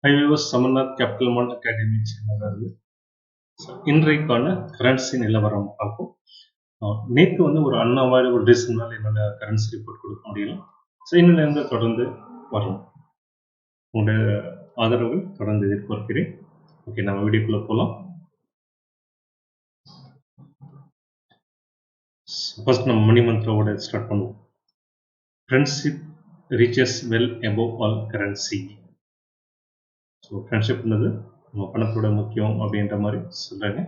Hi viewers, Samarnath Capital Market Academy சேனல்ல இன்றைக்கான currency நிலவரம் பார்ப்போம். நேற்று வந்து ஒரு அன்அவாய்டபிள் ரீசன்னால என்னோட கரன்சி ரிப்போர்ட் கொடுக்க முடியல. ஸோ இன்னிலிருந்து தொடர்ந்து வரும். உங்களுடைய ஆதரவு தொடர்ந்து எதிர்பார்க்கிறேன். ஓகே, நம்ம வீடியோக்குள்ள போகலாம். ஃபர்ஸ்ட் நம்ம மணி மந்த்ரோட ஸ்டார்ட் பண்ணுவோம். Friendship reaches well above all currency. So ஃப்ரெண்ட்ஷிப்ன்றது நம்ம பணத்தோட முக்கியம் அப்படின்ற மாதிரி சொல்கிறாங்க.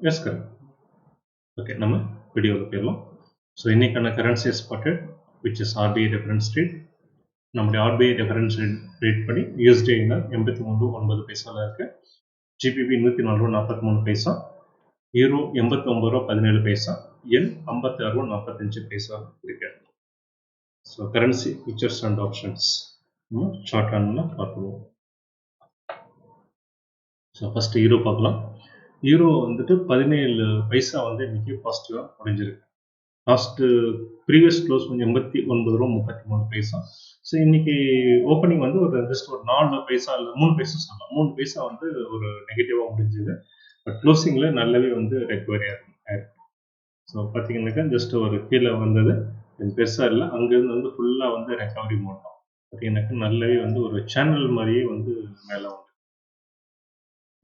Yes correct. ஓகே, நம்ம வீடியோவில் போயிடலாம். ஸோ இன்றைக்கான currency spotted which is RBI reference rate. நம்முடைய ஆர்பிஐ ரெஃபரன்ஸ் ரேட் படி USDINR 83.9 பைசாவில் இருக்குது. GBP 104.43 பைசா, யூரோ 89.17 எண் 56.45 இருக்கு. So currency futures and options chart ஆனில் பார்த்துருவோம். ஸோ ஃபஸ்ட்டு யூரோ பார்க்கலாம். யூரோ வந்துட்டு 17 பைசா வந்து இன்றைக்கி பாசிட்டிவாக முடிஞ்சிருக்கு. லாஸ்ட்டு ப்ரீவியஸ் க்ளோஸ் வந்து 89.33 ஸோ இன்றைக்கி ஓப்பனிங் வந்து ஒரு ஜஸ்ட் ஒரு 4 பைசா இல்லை 3 பைசா சொல்லலாம். 3 பைசா வந்து ஒரு நெகட்டிவாக முடிஞ்சுது. பட் க்ளோசிங்கில் நல்லாவே வந்து ரெக்கவரி ஆயிருக்கு. ஸோ பார்த்தீங்கன்னாக்கா ஜஸ்ட் ஒரு கீழே வந்தது பெருசாக இல்லை, அங்கேருந்து வந்து ஃபுல்லாக வந்து ரெக்கவரி பண்ணோம். பார்த்தீங்கன்னாக்கா நல்லாவே வந்து ஒரு சேனல் மாதிரியே வந்து மேலே வந்து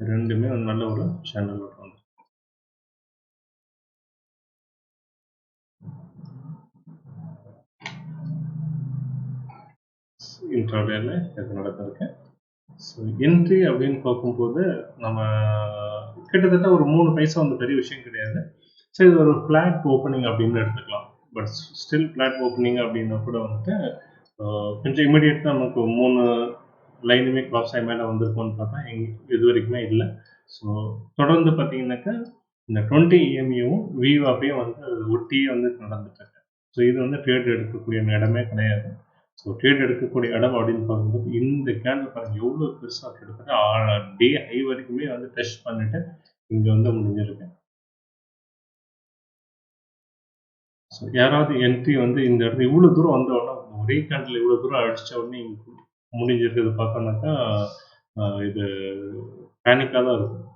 ரெண்டுமே வந்து நல்ல ஒரு சேனல் வந்து இன்ட்ராடேல இது நடந்திருக்கு. ஸோ என்ட்ரி அப்படின்னு பார்க்கும்போது நம்ம கிட்டத்தட்ட ஒரு 3 பைசா வந்து பெரிய விஷயம் கிடையாது. ஸோ இது ஒரு ஃப்ளாட் ஓப்பனிங் அப்படின்னு எடுத்துக்கலாம். பட் ஸ்டில் ஃப்ளாட் ஓப்பனிங் அப்படின்னா கூட வந்துட்டு கொஞ்சம் இமீடியட்டாக நமக்கு 3 லைனுமே கிராஸ் ஆகி மேலே வந்திருக்கோன்னு பார்த்தா இது வரைக்குமே இல்லை. ஸோ தொடர்ந்து பார்த்தீங்கன்னாக்கா இந்த 20 EMAவும் விவாப்பையும் வந்து ஒட்டியே வந்து நடந்துட்டு இருக்கு. ஸோ இது வந்து ட்ரேட் எடுக்கக்கூடிய இடமே கிடையாது. ஸோ ட்ரேட் எடுக்கக்கூடிய இடம் அப்படின்னு பார்க்கும்போது இந்த கேண்டில் பாருங்கள் எவ்வளோ பெருசாக கிட்டத்தட்ட டே ஹை வரைக்குமே வந்து டெஸ்ட் பண்ணிட்டு இங்கே வந்து முடிஞ்சிருக்கு. ஸோ யாராவது என்ட்ரி வந்து இந்த இடத்துல இவ்வளோ தூரம் வந்த உடனே ஒரே கேண்டில் இவ்வளோ தூரம் அடித்த உடனே முடிஞ்சிருக்கிறது பார்த்தோன்னாக்கா இது பேனிக்காக தான் இருக்கும்.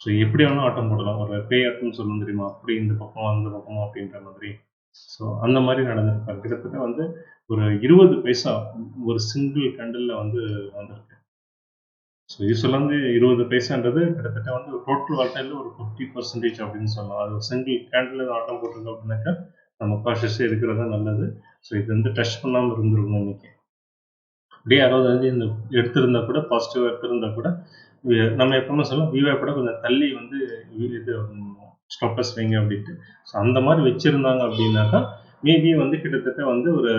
ஸோ எப்படி வேணாலும் ஆட்டம் போடலாம். ஒரு பேய் ஆட்டம்னு சொல்லணும் தெரியுமா, அப்படி இந்த பக்கம் அந்த பக்கம் அப்படின்ற மாதிரி. ஸோ அந்த மாதிரி நடந்திருக்காரு. கிட்டத்தட்ட வந்து ஒரு 20 பைசா ஒரு சிங்கிள் கேண்டில் வந்து வந்திருக்கு. ஸோ யூஸ்வலாக வந்து 20 பைசான்றது கிட்டத்தட்ட வந்து டோட்டல் வால்டைல ஒரு 50% அப்படின்னு சொல்லலாம். அது ஒரு சிங்கிள் கேண்டில் ஆட்டம் போட்டிருக்கு அப்படின்னாக்கா நம்ம காஷியஸாக இருக்கிறது தான் நல்லது. ஸோ இது வந்து டச் பண்ணாமல் இருந்துருக்கணும் இன்னைக்கு. அப்படியே யாராவது வந்து இந்த எடுத்திருந்தா கூட பாசிட்டிவாக எடுத்திருந்தா கூட நம்ம எப்பவுமே சொல்லலாம் விவாப்பட கொஞ்சம் தள்ளி வந்து இது ஸ்டாப்பர்ஸ் வைங்க அப்படின்ட்டு. ஸோ அந்த மாதிரி வச்சுருந்தாங்க அப்படின்னாக்கா மேபி வந்து கிட்டத்தட்ட வந்து ஒரு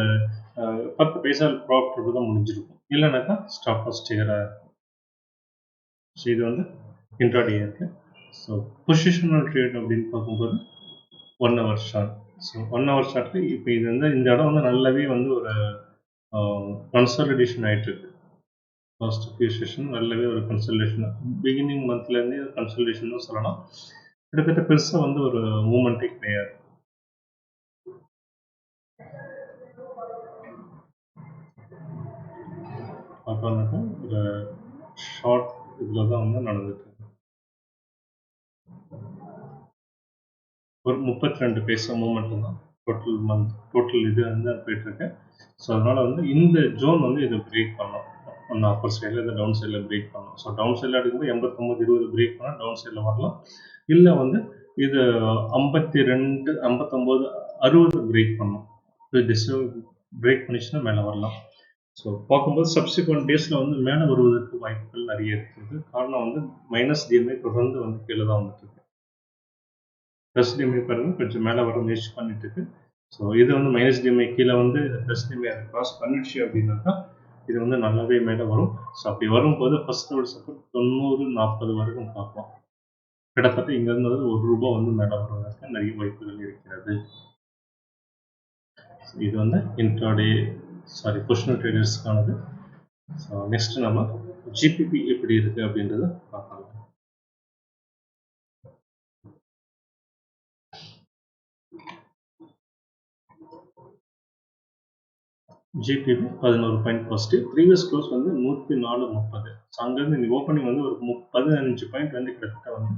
10 பைசா ப்ராஃபிட் தான் முடிஞ்சிருக்கும். இல்லைனாக்கா ஸ்டாப்பர்ஸ் டிகராக இருக்கும். ஸோ இது வந்து இன்ட்ராடே இருக்குது. ஸோ பொசிஷனல் ட்ரேட் அப்படின்னு பார்க்கும்போது 1 hour ஷார்ட். ஸோ 1 hour ஷார்ட்டில் இப்போ இது வந்து இந்த இடம் வந்து நல்லாவே வந்து ஒரு கன்சாலிடேஷன் ஆகிட்டுருக்கு. லாஸ்ட் ஃபியூ செஷன் நல்லாவே ஒரு கன்சல்டேஷன் பிகினிங் மந்த்லேருந்தே கன்சல்டேஷன் தான் சொல்லலாம். கிட்டத்தட்ட பெருசாக வந்து ஒரு மூமெண்ட்டே கிடையாது. பார்த்தோம்னாக்கா ஒரு ஷார்ட் இதில் தான் வந்து நடந்துட்டு இருக்கு. ஒரு 32 பைசா மூமெண்ட் தான் டோட்டல் இது வந்து போயிட்டுருக்கு. ஸோ அதனால் வந்து இந்த ஜோன் வந்து இதை பிரேக் பண்ணோம். ஒன்று அப்பர் சைடில் இந்த டவுன் சைடில் பிரேக் பண்ணலாம். ஸோ டவுன் சைடில் எடுக்கும்போது 89-20 பிரேக் பண்ணால் டவுன் சைடில் வரலாம். இல்லை வந்து இது 52, 59, 60 பிரேக் பண்ணணும். இது பிரேக் பண்ணிச்சுன்னா மேலே வரலாம். ஸோ பார்க்கும்போது சப்சிக்வெண்ட் டேஸில் வந்து மேலே வருவதற்கு வாய்ப்புகள் நிறைய இருக்குது. காரணம் வந்து மைனஸ் டிஎம்ஐ தொடர்ந்து வந்து கீழே தான் வந்துட்டு இருக்கு. ப்ளஸ் டிஎம்ஐ பாருங்கள் கொஞ்சம் மேலே வர முயற்சி பண்ணிட்டு இருக்கு. ஸோ இது வந்து மைனஸ் டிஎம்ஐ கீழே வந்து ப்ளஸ் டிஎம்ஐ அதை கிராஸ் பண்ணிடுச்சு அப்படின்னாக்கா இது வந்து நல்லாவே மேலே வரும். ஸோ அப்படி வரும்போது ஃபர்ஸ்ட் ஒரு சப்போர்ட் 90-40 வரைக்கும் பார்க்கலாம். கிட்டத்தட்ட இங்கேருந்து ₹1 வந்து மேலே வருவதற்கு நிறைய வாய்ப்புகள் இருக்கிறது. இது வந்து இன்ட்ராடே பொசிஷனல் ட்ரேடர்ஸ்க்கானது. ஸோ நெக்ஸ்ட் நம்ம ஜிபிபி எப்படி இருக்குது அப்படின்றத பார்க்கலாம். GBP 11 point positive. Previous close வந்து 104.30. ஸோ அங்கேருந்து இந்த ஓப்பனிங் வந்து ஒரு 15 பாயிண்ட் வந்து கிட்டத்தட்ட வந்து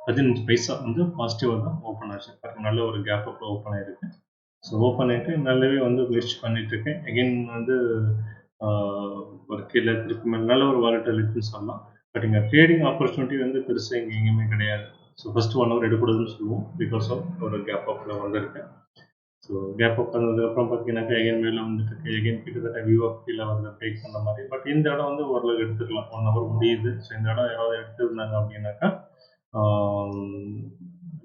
15 பைசா வந்து பாசிட்டிவாக தான் ஓப்பன் ஆச்சு. நல்ல ஒரு கேப் அப் ஓப்பன் ஆயிருக்கு. ஸோ ஓப்பன் ஆகிட்டு நல்லாவே வந்து முயற்சி பண்ணிட்டு இருக்கேன். எகைன் வந்து ஒரு கீழே திருப்பி மேலே நல்ல ஒரு வாலட்டிலிட்டின்னு சொல்லலாம். பட் இங்கே ட்ரேடிங் ஆப்பர்ச்சுனிட்டி வந்து பெருசாக இங்கே எங்கேயுமே கிடையாது. ஸோ ஃபஸ்ட்டு 1 ஹவர் எடுக்கூடாதுன்னு சொல்லுவோம். பிகாஸ் ஆஃப் ஒரு கேப் அப்பில் வந்திருக்கேன். ஸோ கேப் அப் பண்ணதுக்கப்புறம் பார்த்தீங்கன்னாக்கா எகைன் மேலே வந்துட்டு எகைன் கிட்டத்தட்ட வியூ ஆஃப் கீழே வந்து பிரேக் பண்ண மாதிரி. பட் இந்த இடம் வந்து ஓரளவு எடுத்துக்கலாம். 1 ஹவர் முடியுது. ஸோ இந்த இடம் யாராவது எடுத்துருந்தாங்க அப்படின்னாக்கா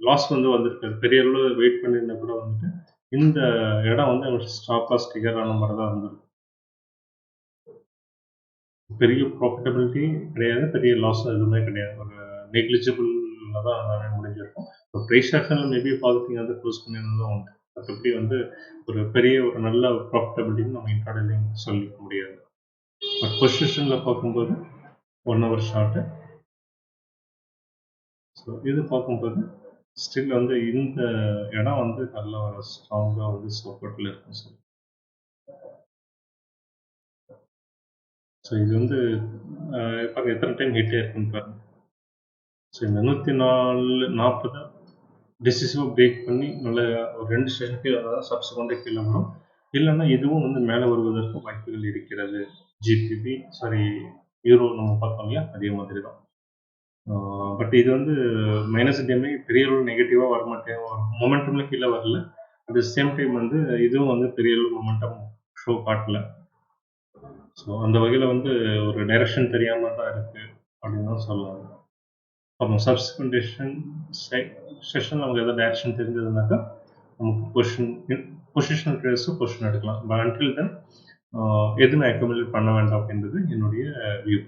லாஸ் வந்து வந்திருக்காது. பெரிய அளவில் வெயிட் பண்ணியிருந்தா கூட வந்துட்டு இந்த இடம் வந்து ஸ்டாப் லாஸ் ட்ரிகர் ஆன மாதிரி தான் இருந்திருக்கும். பெரிய ப்ராஃபிட்டபிலிட்டி கிடையாது, பெரிய லாஸ் எதுவுமே கிடையாது. ஒரு நெக்லிஜிபிளில் தான் எல்லாமே முடிஞ்சிருக்கும். இப்போ ப்ரைஸ் ஆக்ஷனில் மேபி பார்த்துட்டிங்க வந்து க்ளோஸ் பண்ணியிருந்தது தான் உண்டு. மற்றபடி வந்து ஒரு பெரிய ஒரு நல்ல ப்ராஃபிட்டபிலிட்டின்னு நம்ம இன்ட்ராடேல சொல்லிக்க முடியாது. பட் பொசிஷனில் பார்க்கும்போது 1 ஹவர் ஷார்ட்டு. ஸோ இது பார்க்கும்போது ஸ்டில் வந்து இந்த இடம் வந்து நல்ல ஒரு ஸ்ட்ராங்காக வந்து சப்போர்ட்டில் இருக்கும் சார். ஸோ இது வந்து பாருங்க எத்தனை டைம் ஹிட் ஆயிருக்குன்னு பாருங்க. ஸோ இந்த 140 டிசிசிவாக பிரேக் பண்ணி நல்ல ஒரு 2 ஸ்டேஷன் கீழே அதாவது சப்ஸ்கொண்டே கீழே வரும். இல்லைன்னா இதுவும் வந்து மேலே வருவதற்கு வாய்ப்புகள் இருக்கிறது. ஜிபிபி யூரோ நம்ம பார்த்தோம் இல்லையா, அதே மாதிரி தான். பட் இது வந்து மைனஸ் டேமே பெரிய அளவு நெகட்டிவாக வரமாட்டேன், மொமெண்டம்ல கீழே வரல. அட் த சேம் டைம் வந்து இதுவும் வந்து பெரிய அளவு மொமெண்டம் ஷோ காட்டல. ஸோ அந்த வகையில் வந்து ஒரு டைரக்ஷன் தெரியாமல் தான் இருக்குது அப்படின்னு தான் சொல்லலாம். அப்புறம் சப்ஸ்கிரிப்ட் செஷன் நமக்கு எதாவது டைரக்ஷன் தெரிஞ்சதுனாக்கா நமக்கு பொசிஷனல் ட்ரேட்ஸும் பொசிஷன் எடுக்கலாம். பட் அன்டில் தென் எதுவுமே அக்யூமுலேட் பண்ண வேண்டாம் அப்படின்றது என்னுடைய view.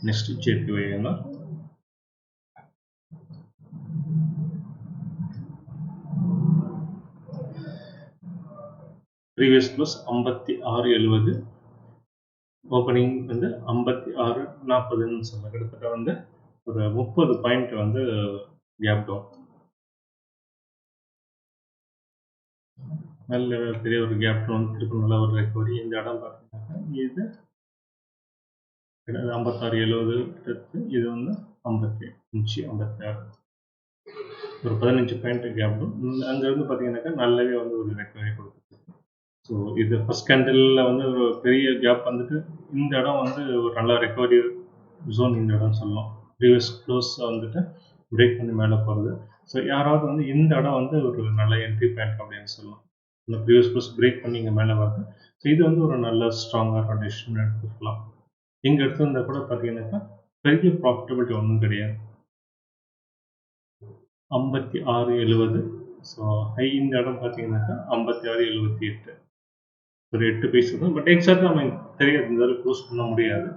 Next JPYINR. Previous close 56.70, opening வந்து 56.40ன்னு சொல்ல கிட்டத்தட்ட வந்து ஒரு 30 பாயிண்ட் வந்து கேப் டவுன். நல்ல பெரிய ஒரு கேப் டவுன், திருப்பி நல்ல ஒரு ரெக்கவரி. இந்த இடம் பார்த்தீங்கன்னா இது 56.70, இது வந்து 55.56, ஒரு 15 பாயிண்ட் கேப் டவுன். அங்கேருந்து பார்த்தீங்கன்னாக்கா நல்லாவே வந்து ஒரு ரெக்கவரி கொடுக்குது. ஸோ இது ஃபஸ்ட் கேண்டிலில் வந்து ஒரு பெரிய கேப் வந்துட்டு இந்த இடம் வந்து ஒரு நல்ல ரெக்கவரி ஜோன் இந்த இடம் சொல்லலாம். ப்ரீவியஸ் க்ளோஸ் வந்துட்டு பிரேக் பண்ணி மேலே போகிறது. ஸோ யாராவது வந்து இந்த இடம் வந்து ஒரு நல்ல என்ட்ரி பாயிண்ட் அப்படின்னு சொல்லலாம். இந்த ப்ரீவியஸ் க்ளோஸ் பிரேக் பண்ணி இங்கே மேலே வருது. ஸோ இது வந்து ஒரு நல்ல ஸ்ட்ராங்கான டெசிஷன் எடுத்துக்கலாம். இங்கே எடுத்திருந்தா கூட பார்த்தீங்கன்னாக்கா பெரிய ப்ராஃபிட்டபிலிட்டி ஒன்றும் கிடையாது. 56.70. ஸோ ஹை இந்த இடம் பார்த்தீங்கன்னாக்கா 56.78, ஒரு 8 பைசா தான். பட் எக்ஸாக்டாக நம்ம தெரியாது, இந்த அளவுக்கு க்ளோஸ் பண்ண முடியாது.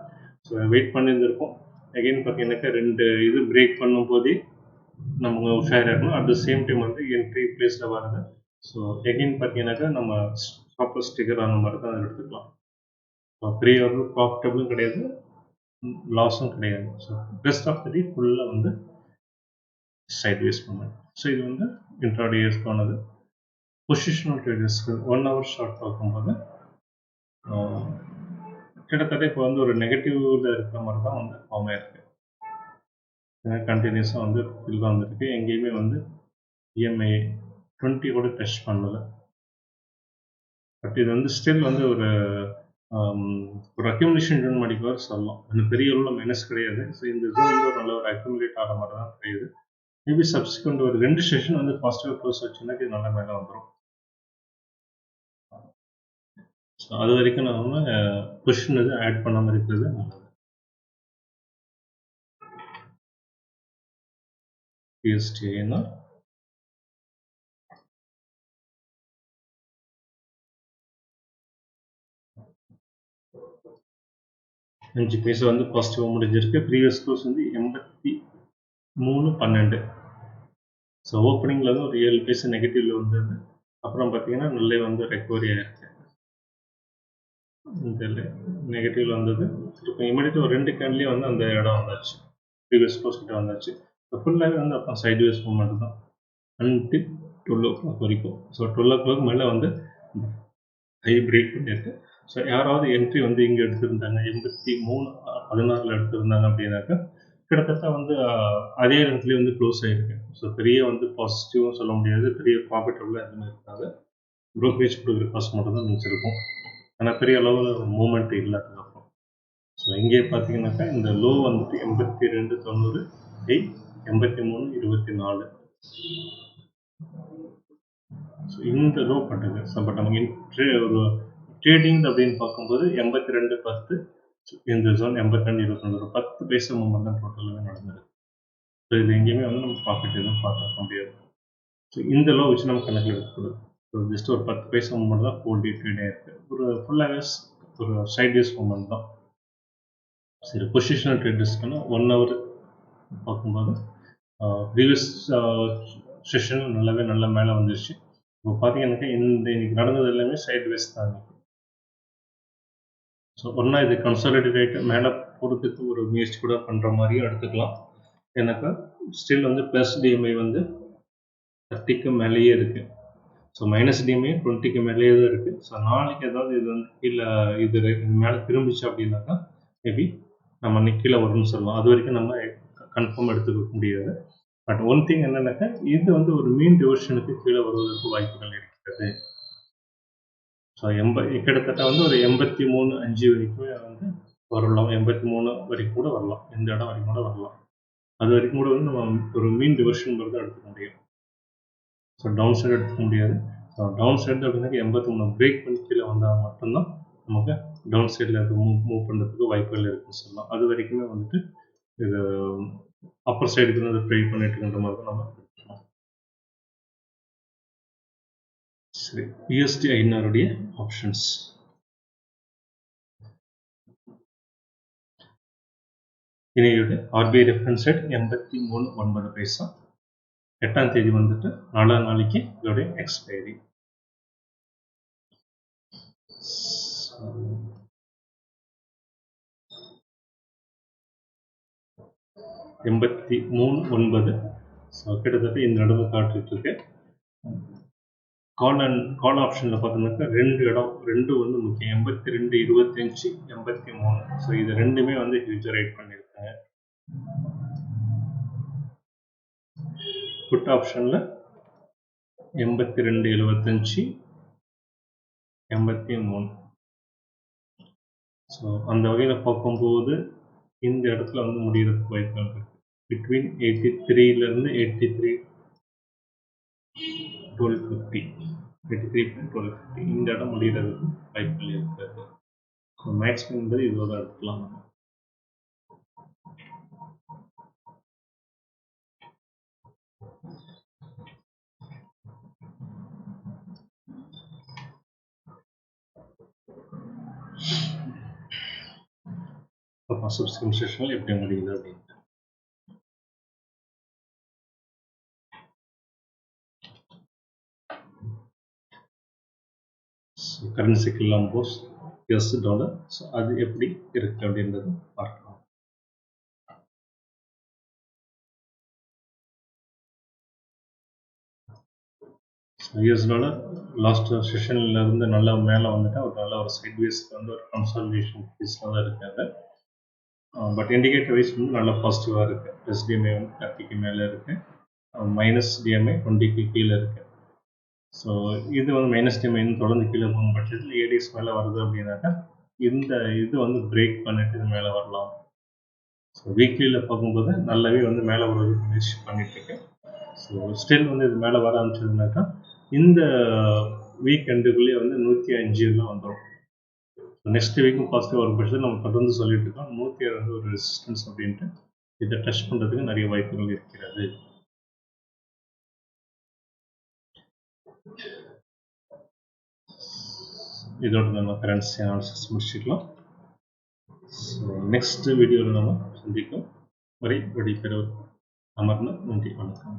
So wait பண்ணியிருந்திருக்கோம். அகெயின் பார்த்தீங்கன்னாக்கா 2 இது பிரேக் பண்ணும் போதே நம்ம உஷாராக இருக்கணும். அட் த சேம் டைம் வந்து என்ட்ரி பிளேஸில் வருது. ஸோ எகெயின் பார்த்தீங்கன்னாக்கா நம்ம ஸ்டாப் லாஸ் ட்ரிகர் ஆன மாதிரி தான் எடுத்துக்கலாம். பெரிய ஒரு ப்ராஃபிட்டபிளும் கிடையாது, லாஸும் கிடையாது. ஸோ பெஸ்ட் ஆஃப் த டே ஃபுல்லாக வந்து சைட்வேஸ் மூவ்மெண்ட். ஸோ இது வந்து இன்ட்ராடேஸ்க்கானது. பொசிஷனல் ட்ரேடர்ஸ்க்கு 1 ஹவர் ஷார்ட் பார்க்கும்போது கிட்டத்தட்ட இப்போ வந்து ஒரு நெகட்டிவ்ல இருக்கிற மாதிரி தான் வந்து ஃபார்ம் ஆயிருக்கு. கண்டினியூஸாக வந்து ஃபீல் தான் வந்துருக்கு. எங்கேயுமே வந்து EMI 20 கூட டச் பண்ணல. பட் இது வந்து ஸ்டில் வந்து ஒரு அக்யூமுலேஷன் ஜோன் மாதிரி கூட சொல்லலாம். அந்த பெரிய அளவில் மைனஸ் கிடையாது. ஸோ இந்த ஜோன் வந்து ஒரு நல்ல ஒரு அக்யூமுலேட் ஆகிற மாதிரி தான் தெரியுது. மேபி சப்சிக்வெண்ட் ஒரு 2 செஷன் வந்து பாசிட்டிவ் க்ளோஸ் வச்சுன்னா இது நல்லா மேலே வந்துடும். ஸோ அது வரைக்கும் நம்ம பொசிஷன் எதுவும் ஆட் பண்ணாமல் இருக்கிறது நல்லது. USDINR அஞ்சு பைசா வந்து பாசிட்டிவாக முடிஞ்சிருக்கு. ப்ரீவியஸ் க்ளோஸ் வந்து 83.12. ஸோ ஓப்பனிங்கில் வந்து ஒரு 7 பைசா நெகட்டிவ்ல வந்தது. அப்புறம் பார்த்தீங்கன்னா நல்லே வந்து ரெக்கவரி ஆயிருக்கு. இந்த நெகட்டிவ்ல வந்தது. இப்போ இமீடியட்டாக ஒரு 2 கேண்ட்லேயே வந்து அந்த இடம் வந்தாச்சு. ப்ரீவியஸ் க்ளோஸ் கிட்ட வந்தாச்சு. இப்போ ஃபுல்லாகவே வந்து அப்புறம் சைட்வேஸ் மூவ்மெண்ட் தான் அன்டில் 12 o'clock வரைக்கும். ஸோ 12 o'clock மேலே வந்து ஹை பிரேக் பண்ணியிருக்கு. ஸோ யாராவது என்ட்ரி வந்து இங்கே எடுத்திருந்தாங்க 83.16 எடுத்திருந்தாங்க அப்படின்னாக்கா கிட்டத்தட்ட வந்து அதே இடத்துலேயே வந்து க்ளோஸ் ஆகிருக்கு. ஸோ பெரிய வந்து பாசிட்டிவும் சொல்ல முடியாது, பெரிய ப்ராஃபிட்டபுளாக எதுவுமே இருக்காது. ப்ரோக்கரேஜ் கொடுக்குற காசு மட்டும் தான் மிச்சிருக்கும். ஆனால் பெரிய அளவில் மூவ்மெண்ட் இல்லை அதுக்கப்புறம். ஸோ இங்கே பார்த்தீங்கன்னாக்கா இந்த லோ வந்துட்டு 82.90, ஹை 83.24. ஸோ இந்த லோ பண்ணுறது. ஸோ பட் நமக்கு ஒரு ட்ரேடிங் அப்படின்னு பார்க்கும்போது 82.10, இந்த ஜோன் 82.22, ஒரு 10 பைசா மூவ்மெண்ட் தான் டோட்டலாகவே நடந்திருக்கு. ஸோ இது எங்கேயுமே வந்து நம்ம ப்ராஃபிட் எதுவும் பார்க்க முடியாது. ஸோ இந்த லோ வச்சு நம்ம கணக்கில் எடுக்கக்கூடாது. ஸோ ஜஸ்ட் ஒரு 10 பைசா மூவ்மெண்ட் தான் ஹோல் டே ட்ரேட் ஆகிருக்கு. ஒரு ஃபுல்லாகவே ஒரு சைட்வேஸ் மூவ்மெண்ட் தான். சரி, பொசிஷனல் ட்ரேடர்ஸ்க்குன்னா 1 ஹவர் பார்க்கும்போது ப்ரீவியஸ் செஷன் நல்லா மேலே வந்துருச்சு. இப்போ பார்த்தீங்கன்னாக்கா இன்னைக்கு நடந்தது எல்லாமே சைட்வேஸ் தான். ஸோ ஒன்றா இது கன்சாலிடேட் ஆகிட்டு மேலே போகிறதுக்கு ஒரு முயற்சி கூட பண்ணுற மாதிரியும் எடுத்துக்கலாம். ஏன்னாக்கா ஸ்டில் வந்து ப்ளஸ் டிஎம்ஐ வந்து 30க்கு மேலேயே இருக்குது. ஸோ மைனஸ் டிஎம்ஐ 20க்கு மேலேயே தான் இருக்குது. ஸோ நாளைக்கு ஏதாவது இது வந்து கீழே இது மேலே திரும்பிச்சு அப்படின்னாக்கா மேபி நம்ம அன்றைக்கி கீழே வரும்னு சொல்லலாம். அது வரைக்கும் நம்ம கன்ஃபார்ம் எடுத்துக்க முடியாது. பட் ஒன் திங் என்னென்னாக்கா இது வந்து ஒரு மீன் டிவிஷனுக்கு கீழே வருவதற்கு வாய்ப்புகள் இருக்கிறது. ஸோ கிட்டத்தட்ட வந்து ஒரு 83.5 வரைக்குமே வந்து வரலாம். 83 வரைக்கும் கூட வரலாம். இந்த இடம் வரைக்கும் கூட வரலாம். அது வரைக்கும் கூட வந்து நம்ம ஒரு மீன் டிவிஷன் தான் எடுத்துக்க முடியும். ஸோ டவுன் சைடு எடுத்துக்க முடியாது. ஸோ டவுன் சைடு அப்படின்னாக்க 83 பிரேக் பண்ணி கீழே வந்தால் மட்டும்தான் நமக்கு டவுன் சைடில் மூவ் பண்ணுறதுக்கு வாய்ப்புகள் இருக்குன்னு சொல்லலாம். அது வரைக்குமே வந்துட்டு இது அப்பர் சைடுக்கு வந்து ட்ரை பண்ணிட்டு இருக்கின்ற மாதிரி தான் நம்ம எடுத்துக்கலாம். சரி, USDINR ஆப்ஷன்ஸ். இன்னையோட RBI ரெஃபரன்ஸ் ரேட் 83.9 பைசா. 8ஆம் தேதி வந்துட்டு 4ஆம் நாளைக்கு இதோடைய எக்ஸ்பைரி. 83.9. ஸோ கிட்டத்தட்ட இந்த இடத்துல காட்டிட்டு இருக்கு. கால் ஆப்ஷனில் பார்த்தோம்னாக்கா ரெண்டு வந்து முக்கியம். 82, 25, 83. ஸோ இது ரெண்டுமே வந்து ஃபியூச்சரைட் பண்ணியிருக்காங்க. புட் ஆப்ஷனில் 82, 75, 83. ஸோ அந்த வகையில் பார்க்கும்போது இந்த இடத்துல வந்து முடிகிறதுக்கு வாய்ப்புகள் இருக்குது. பிட்வீன் 83லேருந்து 83.1250, 83.1250 இந்த இடம் முடிகிறதுக்கு வாய்ப்புகள் இருக்கிறது. ஸோ மேக்ஸிமம் என்பது இதோட எடுத்துக்கலாம். சப்ஸ்கிரிப்ஷன் செஷனில் எப்படி முடியுது அப்படின்னு. கரன்சிக்கு லம்போஸ் $, ஸோ அது எப்படி இருக்கு அப்படின்றது பார்க்கலாம். $, லாஸ்ட் செஷனில் இருந்து நல்லா மேலே வந்துட்டு ஒரு நல்ல ஒரு சைட்வேஸ்க்கு வந்து ஒரு கன்சாலிடேஷன் ஃபேஸில் தான் இருக்காங்க. பட் இண்டிகேட்டர் வைஸ் வந்து நல்லா பாசிட்டிவாக இருக்குது. ப்ளஸ் டிஎம்ஐ வந்து 30க்கு மேலே இருக்குது, மைனஸ் டிஎம்ஐ 20க்கு கீழே இருக்குது. ஸோ இது வந்து மைனஸ் டிஎம்ஐ தொடர்ந்து கீழே போகும் பட்சத்தில் ஏடிஎஸ் மேலே வருது அப்படின்னாக்கா இந்த இது வந்து பிரேக் பண்ணிட்டு இது மேலே வரலாம். ஸோ வீக்லியில் பார்க்கும்போது நல்லாவே வந்து மேலே வருவதுக்கு முயற்சி பண்ணிட்டு இருக்கு. ஸோ ஸ்டில் வந்து இது மேலே வர ஆரம்பிச்சதுனாக்கா இந்த வீக் எண்டுக்குள்ளேயே வந்து 105 வந்துடும். நெக்ஸ்ட் வீக்கும் பாசிட்டிவ் வரும் பட்சத்தில் நம்ம தொடர்ந்து சொல்லிட்டு இருக்கோம் 106 வந்து ஒரு ரெசிஸ்டன்ஸ் அப்படின்ட்டு இதை டச் பண்ணுறதுக்கு நிறைய வாய்ப்புகள் இருக்கிறது. இதோட நம்ம கரன்சி அனாலிசிஸ் முடிச்சுக்கலாம். ஸோ நெக்ஸ்ட் வீடியோவில் நம்ம சந்திக்கும் வரை விடைபெறுவது அமர்ந்த நன்றி, வணக்கம்.